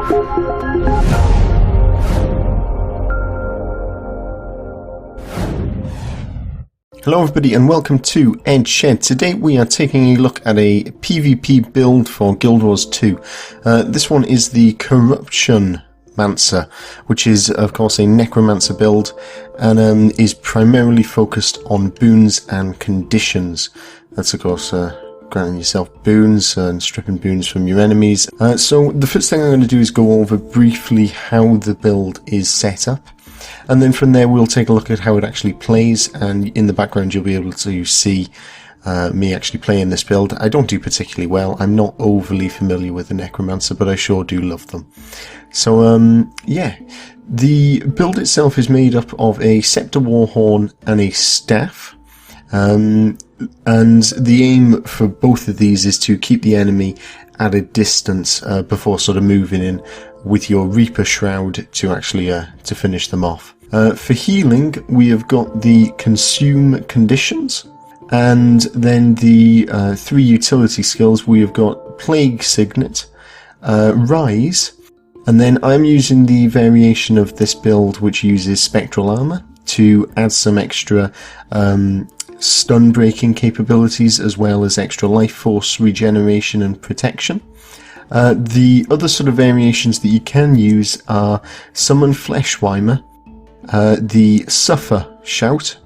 Hello everybody and welcome to Edge Shed. Today we are taking a look at a PVP build for Guild Wars 2. This one is the Corruptionmancer, which is of course a Necromancer build and is primarily focused on boons and conditions. That's of course granting yourself boons and stripping boons from your enemies. So the first thing I'm going to do is go over briefly how the build is set up. And then from there we'll take a look at how it actually plays, and in the background you'll be able to see me actually playing this build. I don't do particularly well, I'm not overly familiar with the Necromancer, but I sure do love them. So yeah, the build itself is made up of a Scepter Warhorn and a Staff. And the aim for both of these is to keep the enemy at a distance before sort of moving in with your Reaper Shroud to actually to finish them off. For healing, we have got the Consume Conditions, and then the 3 utility skills. We have got Plague Signet, Rise, and then I'm using the variation of this build which uses Spectral Armor to add some extra stun breaking capabilities as well as extra life force regeneration and protection. The other sort of variations that you can use are Summon Fleshweimer, the Suffer Shout,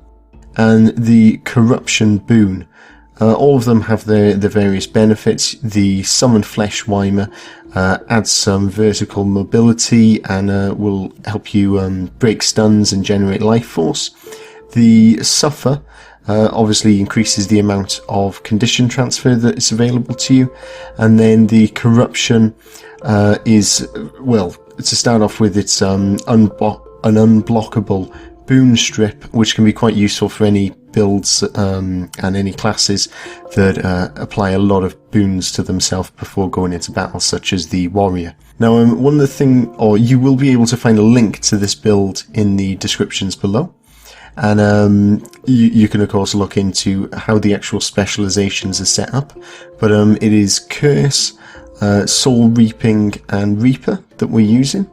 and the Corruption Boon. All of them have their various benefits. The Summon Fleshweimer adds some vertical mobility and will help you break stuns and generate life force. The Suffer obviously increases the amount of condition transfer that is available to you, and then the Corruption is, well, to start off with, it's an unblockable boon strip, which can be quite useful for any builds and any classes that apply a lot of boons to themselves before going into battle, such as the Warrior. Now, one of the things, or you will be able to find a link to this build in the descriptions below. And you can of course look into how the actual specializations are set up, but it is Curse, Soul Reaping and Reaper that we're using,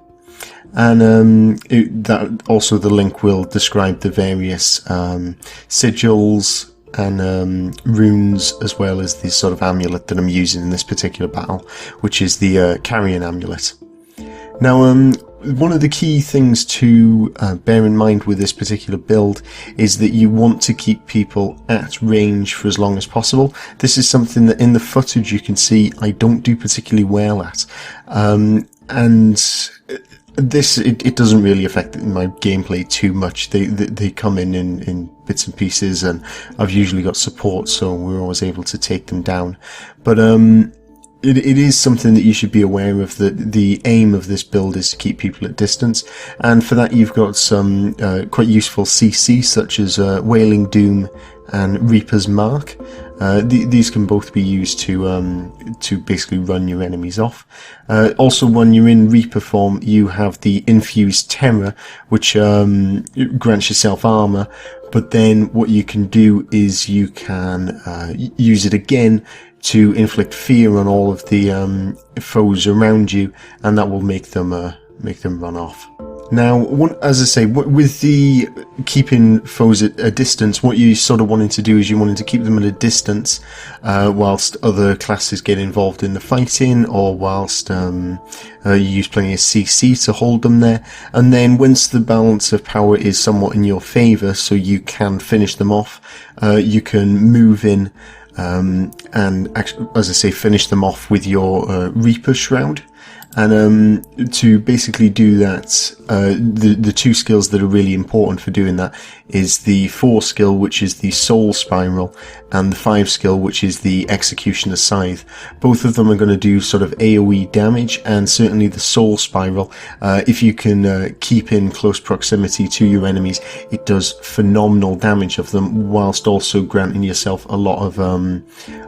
and that also the link will describe the various sigils and runes, as well as the sort of amulet that I'm using in this particular battle, which is the Carrion Amulet. Now, one of the key things to bear in mind with this particular build is that you want to keep people at range for as long as possible. This is something that in the footage you can see I don't do particularly well at. And this, it doesn't really affect my gameplay too much. They come in bits and pieces, and I've usually got support, so we're always able to take them down. But It is something that you should be aware of, that the aim of this build is to keep people at distance, and for that you've got some quite useful CC, such as Wailing Doom and Reaper's Mark. These can both be used to basically run your enemies off. Also, when you're in Reaper form, you have the Infused Terror, which grants yourself armor, but then what you can do is you can use it again to inflict fear on all of the foes around you, and that will make them run off. Now, as I say, with the keeping foes at a distance, what you sort of wanted to do is you wanted to keep them at a distance whilst other classes get involved in the fighting, or whilst you use plenty of CC to hold them there. And then once the balance of power is somewhat in your favour, so you can finish them off, you can move in and actually, as I say, finish them off with your Reaper Shroud. And to basically do that, the 2 skills that are really important for doing that is the 4 skill, which is the Soul Spiral, and the 5 skill, which is the Executioner Scythe. Both of them are going to do sort of AoE damage, and certainly the Soul Spiral, if you can keep in close proximity to your enemies, it does phenomenal damage of them, whilst also granting yourself a lot of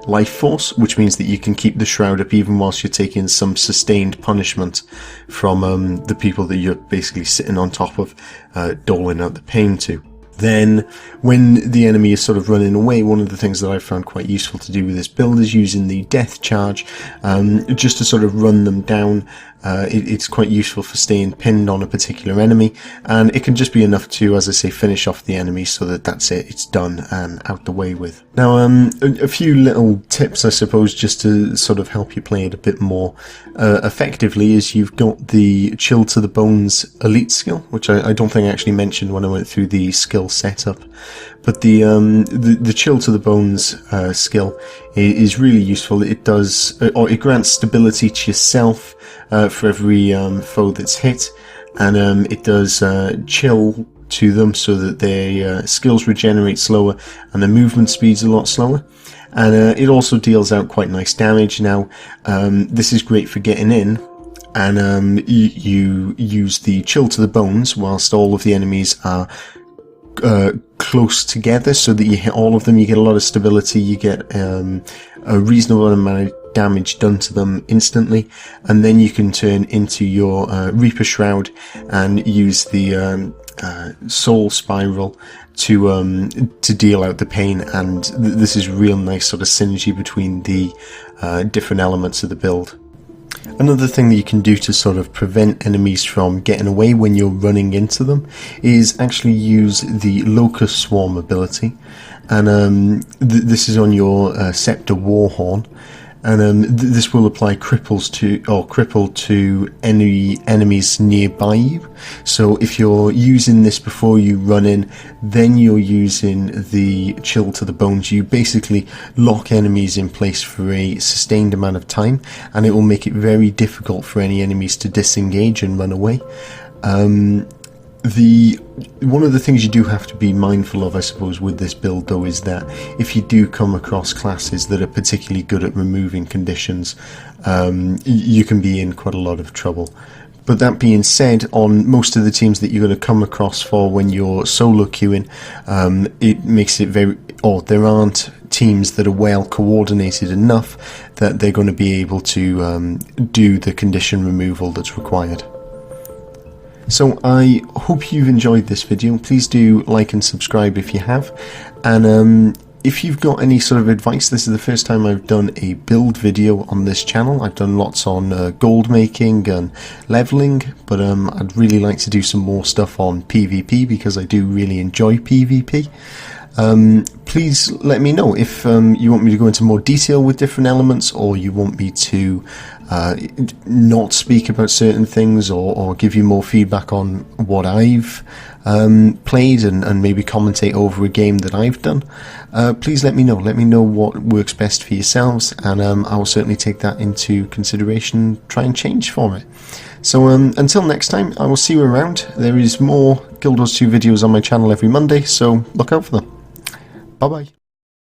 life force, which means that you can keep the Shroud up even whilst you're taking some sustained punishment from the people that you're basically sitting on top of, doling out the pain to. Then, when the enemy is sort of running away, one of the things that I've found quite useful to do with this build is using the Death Charge, just to sort of run them down It's quite useful for staying pinned on a particular enemy, and it can just be enough to, as I say, finish off the enemy so that that's it, it's done and out the way with. Now, a few little tips, I suppose, just to sort of help you play it a bit more effectively, is you've got the Chill to the Bones elite skill, which I don't think I actually mentioned when I went through the skill setup. But the Chill to the Bones skill is really useful. It does, or it grants stability to yourself for every foe that's hit, and it does chill to them so that their skills regenerate slower and their movement speed's a lot slower. And it also deals out quite nice damage. Now, this is great for getting in, and you use the Chill to the Bones whilst all of the enemies are close together, so that you hit all of them, you get a lot of stability, you get a reasonable amount of damage done to them instantly, and then you can turn into your Reaper Shroud and use the Soul Spiral to deal out the pain, and this is real nice sort of synergy between the different elements of the build. Another thing that you can do to sort of prevent enemies from getting away when you're running into them is actually use the Locust Swarm ability, and this is on your Scepter Warhorn, and this will apply cripple to any enemies nearby you. So if you're using this before you run in, then you're using the Chill to the Bones, you basically lock enemies in place for a sustained amount of time, and it will make it very difficult for any enemies to disengage and run away. One of the things you do have to be mindful of, I suppose, with this build though, is that if you do come across classes that are particularly good at removing conditions, you can be in quite a lot of trouble. But that being said, on most of the teams that you're going to come across for when you're solo queuing, it makes it there aren't teams that are well coordinated enough that they're going to be able to do the condition removal that's required. So I hope you've enjoyed this video. Please do like and subscribe if you have, and if you've got any sort of advice, this is the first time I've done a build video on this channel. I've done lots on gold making and leveling, but I'd really like to do some more stuff on PvP because I do really enjoy PvP. Please let me know if you want me to go into more detail with different elements, or you want me to not speak about certain things, or give you more feedback on what I've played and maybe commentate over a game that I've done. Please let me know. Let me know what works best for yourselves, and I will certainly take that into consideration, try and change for it. So until next time, I will see you around. There is more Guild Wars 2 videos on my channel every Monday, so look out for them. Bye bye.